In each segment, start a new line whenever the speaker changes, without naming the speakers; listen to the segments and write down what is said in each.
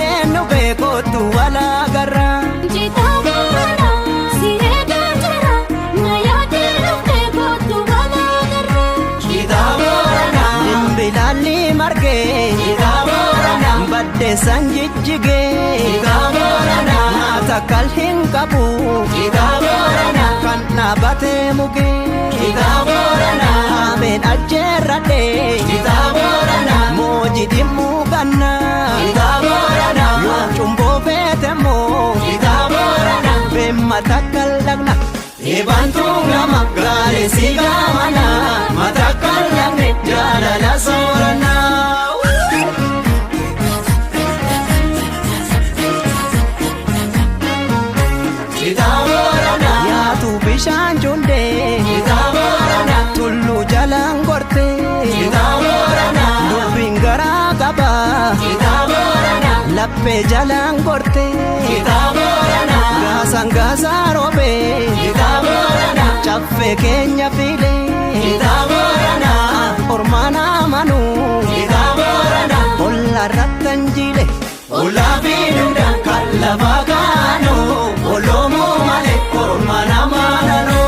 walleen nu beekootu walaa garra.
Jitaa boorana sireedaa jira na yaadee nu beekootu walaa garra.
Jitaa boorana dimbilaalli margee. Jitaa boorana baddeessan jijjigee. Jitaa boorana nyaata kal hin qabu. Jitaa boorana kan dhaabatee mugee. Jitaa boorana ameen ajjeerradhee. Jitaa boorana mooji dhimmuu ganna. Jitaa boorana yoo cumboo beetemoo. Jitaa boorana beemma takkal dhaqna. Eebantuu nama gaarii si gaamana. Matakkal dhaqne jaalala soorana. Jitaa boorana yaatu bishaan jundee. Jitaa boorana tullu jalaan gortee. Jitaa boorana dubbiin garaa qaba. Jitaa boorana laphee jalaan gortee. Jitaa boorana gaasaan gaasaa roobee. Jitaa boorana caffee keenya fiilee. Jitaa boorana ormaan amanuu. Jitaa boorana olla rattan jiile. Ollaa fi duudhaan kan lafa kaanuu. Oloomoo malee ormaan amananuu.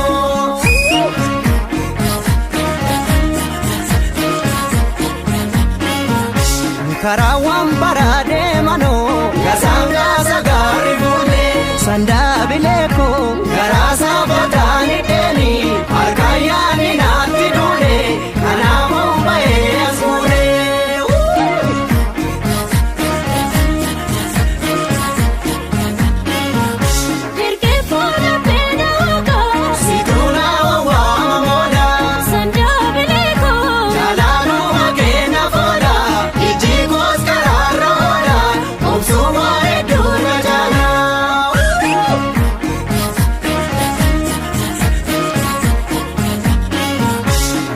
Karaawwan baraa deemanoo. Gaasaan gaasa gaarii fuulee. Sandaa bileekoo. Garaasaa boodaani deemi. Harkayyaani naatti duulee. Kanaafuu bahee as fuulee.
Erkee fuula beelaagaa.
Situuna waama mooda.
Sandaa bileekoo.
Jalaanuu makeena fooda. Ijji koos karaarra mooda. Obsuuma hedduu na jaala.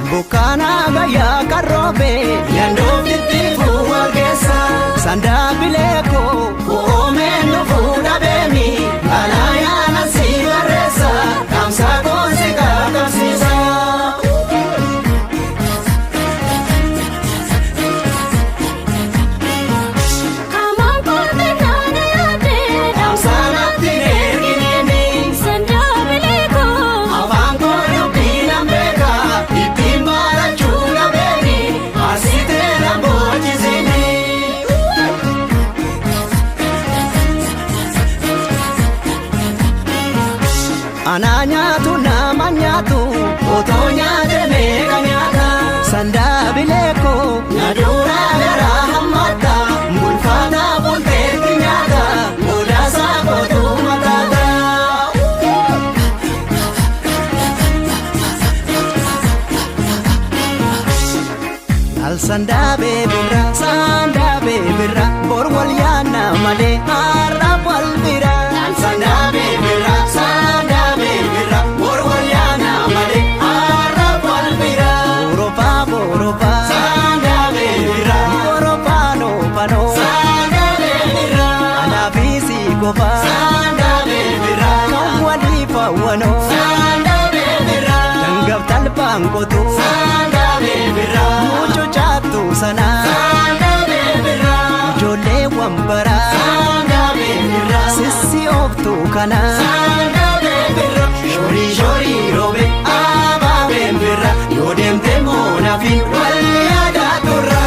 Bukkaana gayyaa karroobee. Yandoo fittiifuu walkeessa. Sandaa bileekoo. Oomeen nu fuudha beemi. Alaayaana si barreessa. Kamsaa koonsi kakabsiisa.
Amaan koorte naana yaadee.
Kamsaanatti neerginiini.
Sandaa bileekoo.
Afaan koo dubbiin beeka. Ittiin baarachuu na beeki. Asitee na boojisini. Anaa nyaatu nama nyaatu. Otoo nyaate meeqa nyaata. Sandaa bileekoo. Nyaadura garaa hammaata. Bulfaata bulteetti nyaata. Godaasaa kootuu mataata. Sandaa beebirra. Sandaa beebirra. Bor wal yaanna malee har'a wal bira. Sandaa beebirra. Sandaa beebirra. Bor wal yaanna malee har'a wal bira. Boropaa boropaa. Sandaa beebirra. Boropaa noofanoo. Sandaa beebirra. Anaafisi kophaa. Sandaa beebirra. Kan walii fawwanoo. Sandaa beebirra. Dangaf talbaan qotuu. Sandaa beebirra. Mucuu caattuu sanaa. Sandaa beebirra. Ijoollee wambaraa. Sandaa beebirra. Sissi ooftuu kanaa. Sandaa beebirra. Shorii shorii roobe. Abaa beebirra. Yoo deemte moonaa fi wal yaadaa turra.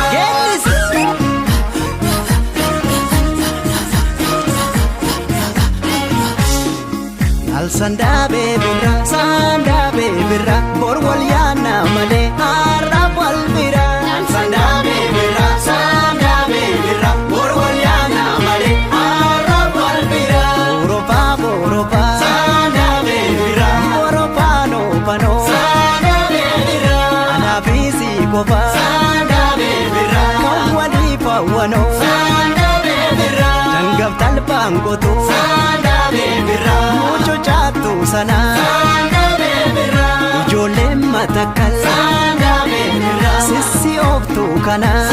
Sandaa beebirra. Sandaa beebirra. Bor wal yaanna malee har'a wal bira. Sandaa beebirra. Sandaa beebirra. Bor wal yaanna malee har'a wal bira. Boropaa boropaa. Sandaa beebirra. Boropaa noofanoo. Sandaa beebirra. Anaafisi kophaa. Sandaa beebirra. Kan walii fawwanoo. Sandaa beebirra. Dangaf talbaan qotuu. Sandaa beebirra. Mucuu caattuu sanaa. Sandaa beebirra. Ijoollee matakkal. Sandaa beebirra. Sissi ooftuu kanaa.